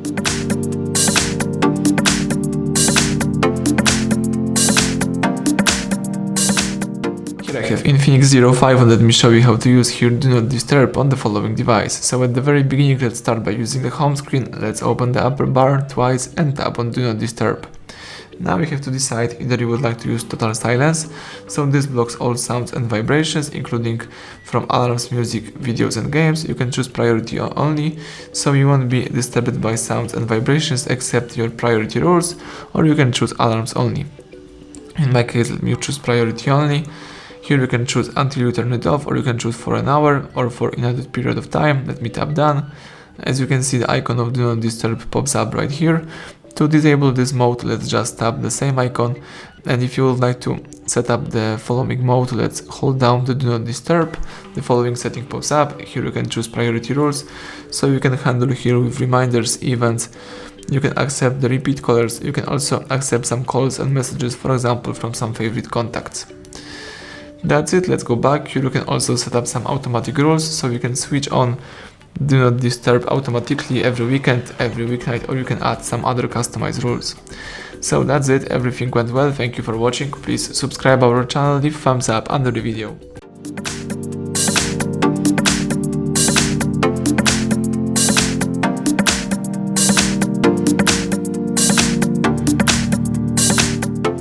Here I have INFINIX Zero 5 and let me show you how to use here Do Not Disturb on the following device. So at the very beginning, let's start by using the home screen. Let's open the upper bar twice and tap on Do Not Disturb. Now you have to decide either you would like to use total silence, so this blocks all sounds and vibrations, including from alarms, music, videos and games. You can choose priority only, so you won't be disturbed by sounds and vibrations except your priority rules, or you can choose alarms only. In my case, let me choose priority only. Here you can choose until you turn it off, or you can choose for an hour or for another period of time. Let me tap done. As you can see, the icon of Do Not Disturb pops up right here. To disable this mode, let's just tap the same icon, and if you would like to set up the following mode, let's hold down the Do Not Disturb. The following setting pops up. Here you can choose priority rules, so you can handle here with reminders, events. You can accept the repeat callers. You can also accept some calls and messages, for example, from some favorite contacts. That's it, let's go back. Here you can also set up some automatic rules, so you can switch on Do Not Disturb automatically every weekend, every weeknight, or you can add some other customized rules. So that's it, everything went well, thank you for watching. Please subscribe our channel, leave thumbs up under the video.